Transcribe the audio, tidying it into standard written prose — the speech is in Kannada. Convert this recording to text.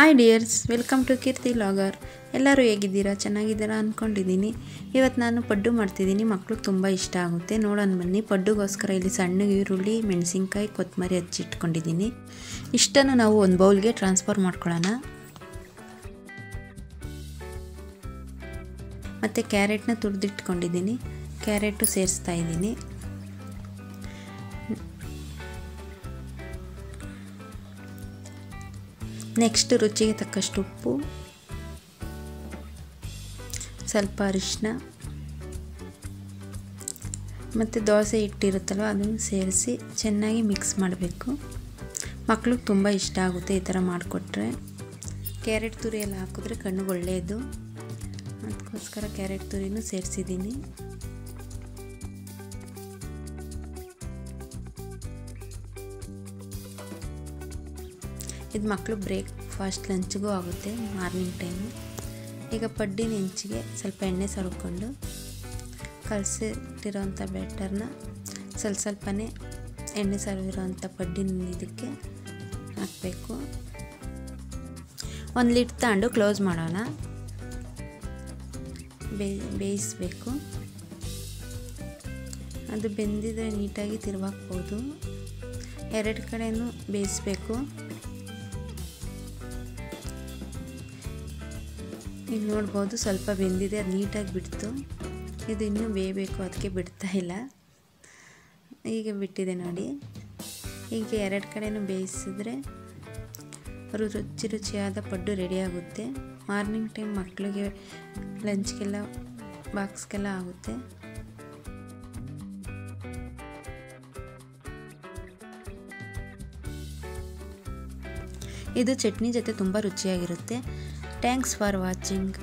Hi dears, welcome to Keerthi logger. ಎಲ್ಲರೂ ಹೇಗಿದ್ದೀರಾ? ಚೆನ್ನಾಗಿದ್ದೀರಾ ಅಂದ್ಕೊಂಡಿದ್ದೀನಿ. ಇವತ್ತು ನಾನು ಪಡ್ಡು ಮಾಡ್ತಿದ್ದೀನಿ. ಮಕ್ಳಿಗೆ ತುಂಬ ಇಷ್ಟ ಆಗುತ್ತೆ. ನೋಡೋಣ ಬನ್ನಿ. ಪಡ್ಡುಗೋಸ್ಕರ ಇಲ್ಲಿ ಸಣ್ಣ ಈರುಳ್ಳಿ, ಮೆಣಸಿನ್ಕಾಯಿ, ಕೊತ್ತಂಬರಿ ಹಚ್ಚಿಟ್ಕೊಂಡಿದ್ದೀನಿ. ಇಷ್ಟನ್ನು ನಾವು ಒಂದು ಬೌಲ್ಗೆ ಟ್ರಾನ್ಸ್ಫರ್ ಮಾಡ್ಕೊಳ್ಳೋಣ. ಮತ್ತು ಕ್ಯಾರೆಟ್ನ ತುರಿದಿಟ್ಕೊಂಡಿದ್ದೀನಿ. ಕ್ಯಾರೆಟು ಸೇರಿಸ್ತಾ ಇದ್ದೀನಿ. ನೆಕ್ಸ್ಟ್ ರುಚಿಗೆ ತಕ್ಕಷ್ಟು ಉಪ್ಪು, ಸ್ವಲ್ಪ ಅರಿಶಿನ ಮತ್ತು ದೋಸೆ ಹಿಟ್ಟಿರುತ್ತಲ್ವ ಅದನ್ನು ಸೇರಿಸಿ ಚೆನ್ನಾಗಿ ಮಿಕ್ಸ್ ಮಾಡಬೇಕು. ಮಕ್ಳಿಗೆ ತುಂಬ ಇಷ್ಟ ಆಗುತ್ತೆ ಈ ಥರ ಮಾಡಿಕೊಟ್ರೆ. ಕ್ಯಾರೆಟ್ ತುರಿ ಎಲ್ಲ ಹಾಕಿದ್ರೆ ಕಣ್ಣಿಗೆ ಒಳ್ಳೆಯದು, ಅದಕ್ಕೋಸ್ಕರ ಕ್ಯಾರೆಟ್ ತುರಿನೂ ಸೇರಿಸಿದ್ದೀನಿ. ಇದು ಮಕ್ಕಳು ಬ್ರೇಕ್ಫಾಸ್ಟ್ ಲಂಚ್ಗೂ ಆಗುತ್ತೆ ಮಾರ್ನಿಂಗ್ ಟೈಮು. ಈಗ ಪಡ್ಡಿನ ಹೆಂಚಿಗೆ ಸ್ವಲ್ಪ ಎಣ್ಣೆ ಸವರ್ಕೊಂಡು ಕಲಸಿಟ್ಟಿರೋಂಥ ಬ್ಯಾಟರ್ನ ಸ್ವಲ್ಪನೇ ಎಣ್ಣೆ ಸವರಿರೋಂಥ ಪಡ್ಡಿನ ಇದಕ್ಕೆ ಹಾಕಬೇಕು. ಒಂದು ಲಿಡ್ ತಗೊಂಡು ಕ್ಲೋಸ್ ಮಾಡೋಣ. ಬೇಯಿಸಬೇಕು. ಅದು ಬೆಂದಿದ್ರೆ ನೀಟಾಗಿ ತಿರುವಾಕ್ಬೋದು. ಎರಡು ಕಡೆಯೂ ಬೇಯಿಸಬೇಕು. ಈಗ ನೋಡ್ಬೋದು ಸ್ವಲ್ಪ ಬೆಂದಿದೆ, ಅದು ನೀಟಾಗಿ ಬಿಡ್ತು. ಇದು ಇನ್ನೂ ಬೇಯಬೇಕು, ಅದಕ್ಕೆ ಬಿಡ್ತಾ ಇಲ್ಲ. ಈಗ ಬಿಟ್ಟಿದೆ ನೋಡಿ. ಈಗ ಎರಡು ಕಡೆನೂ ಬೇಯಿಸಿದ್ರೆ ರುಚಿಯಾದ ಪಡ್ಡು ರೆಡಿ ಆಗುತ್ತೆ. ಮಾರ್ನಿಂಗ್ ಟೈಮ್ ಮಕ್ಕಳಿಗೆ ಲಂಚ್ಗೆಲ್ಲ ಬಾಕ್ಸ್ಗೆಲ್ಲ ಆಗುತ್ತೆ. ಇದು ಚಟ್ನಿ ಜೊತೆ ತುಂಬ ರುಚಿಯಾಗಿರುತ್ತೆ. Thanks for watching.